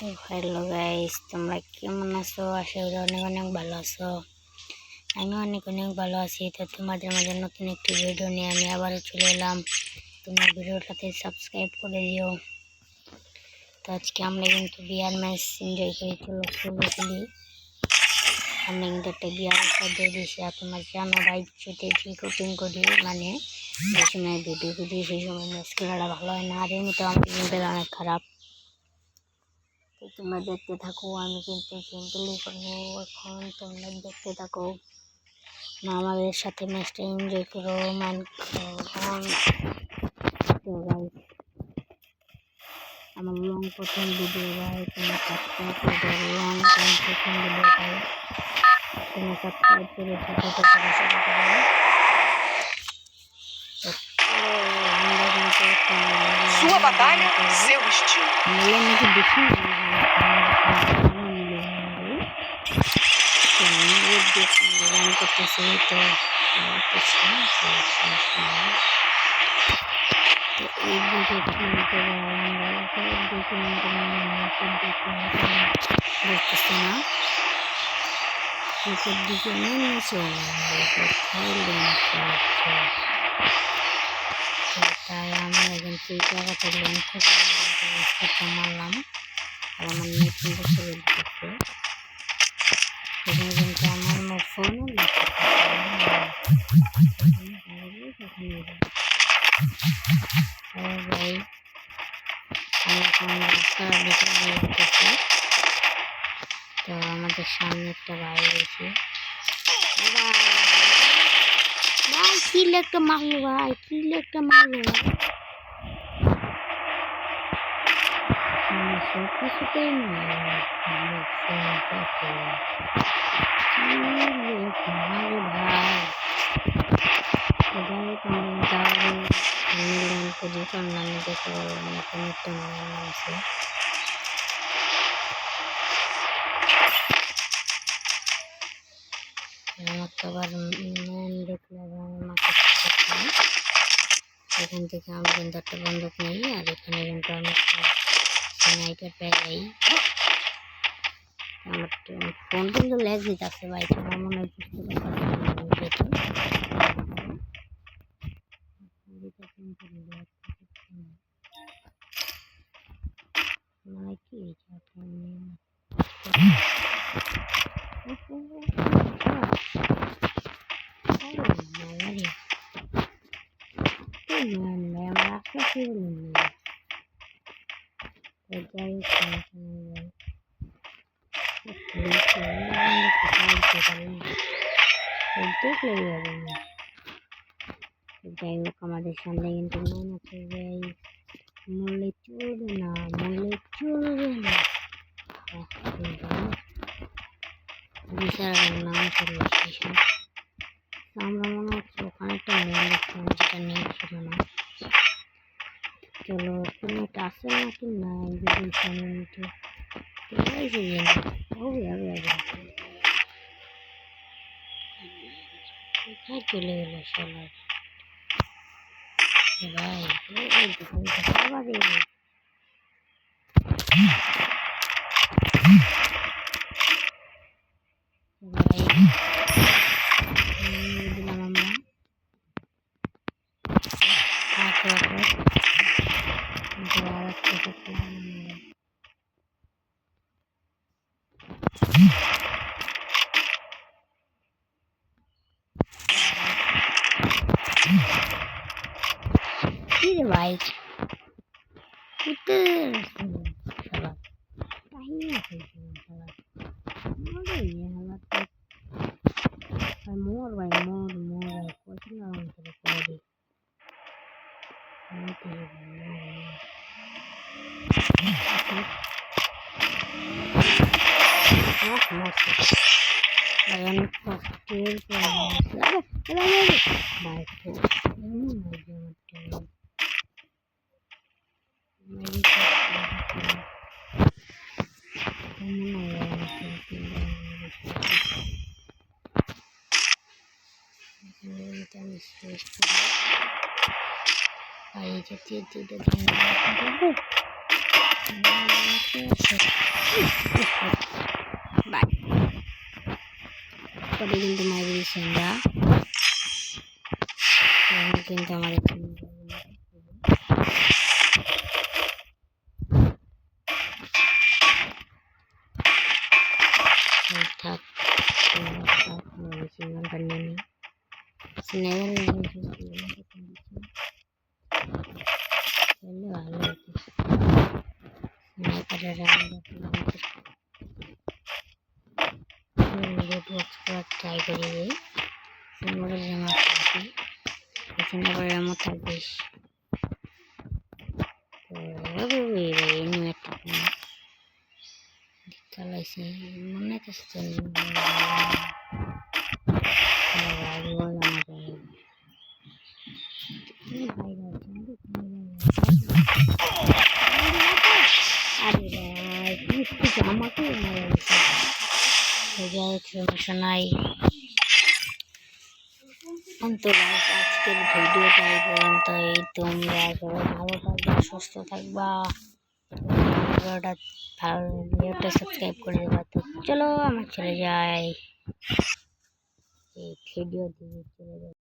তো hello guys, তোমরা কেমন আছো? আশা করি অনেক অনেক ভালো আছো। আমি অনেক অনেক ভালো আছি। তো তোমাদের মাঝে নতুন একটি ভিডিও নিয়ে আমি আবারও চলে এলাম। তোমরা ভিডিওটাতে সাবস্ক্রাইব করে দিও। তো আজকে আমরা কিন্তু বিয়ার ম্যাচ এনজয় করি, চলো শুরু করি। আমরা কিন্তু একটা বিয়ার দিয়ে দিয়েছি, আর তোমরা জানো রাইট সাথে রিকর্ডিং করি, মানে যে সময় ভিডিও করি সেই সময় ম্যাচ খেলাটা ভালো হয় না, আর এমনিতেও আমার কিন্তু অনেক খারাপ। তোমরা দেখতে থাকো, আমি কিন্তু সিম্পলি করবো এখন, তোমরা দেখতে থাকো, আমাদের সাথে ম্যাচটা এনজয় করো। আমার লং প্রথম ভিডিও ভাই, তোমরা সাবস্ক্রাইব করে লং টাইম প্রথম ভিডিও ভাই, তোমরা সাবস্ক্রাইব করে ভিডিওটা করা শুরু করো। Sua batalha, seu estilo. তাই আমরা কিন্তু এই জায়গাটা লেন্সটা মারলাম, আর আমার নেট কিন্তু চলে দিচ্ছে। এখানে কিন্তু আমার ফোনও ভাই, তো আমাদের সামনে একটা ভাই রয়েছে। ভাই কিল একটা মারলো, ভাই কিল একটা মারলো, সব কিছুতেই এখান থেকে আমি কিন্তু একটা বন্দুক নেই, আর এখানে কিন্তু আমি স্নাইপার পেয়ে যাই। আমার ফোন কিন্তু ল্যাগ দিতে আসছে ভাই, তোমার মনে হয় বুঝতে পারছি মানে কি যাই হোক, আমাদের সামনে কিন্তু মন আছে যাই, মরলে চলবে না, মরলে চলবে না, বিচার নাম চলে স্টেশন। আমরা মনে হচ্ছে ওখানে একটা মেন দেখছিলাম, যেটা নেই ছিল না। চলো তুমি একটা আসে নাকি না, যদি সামনে চলে গেল সবাই ভাই, দিলাম আমরা ভাই মোর ভাই, মোর ভাই কঠিন করে Ahí ya tiene কিন্তু মাইরে দিচ্ছি আমরা এখন কিন্তু আমাদের থাক সিগন্যালটা নিয়ে নিই ভালো হতো ট্রাই করি আমার থাকবিস চালাইছে মনে করছে আমাকে সমস্যা নাই তো আজকের ভিডিওটা এই পর্যন্তই তোমরা সবাই ভালো থাকবা সুস্থ থাকবা ভিডিওটা সাবস্ক্রাইব করে দেবা তো চলো আমার চলে যাই এই ভিডিও দিয়ে চলে যাই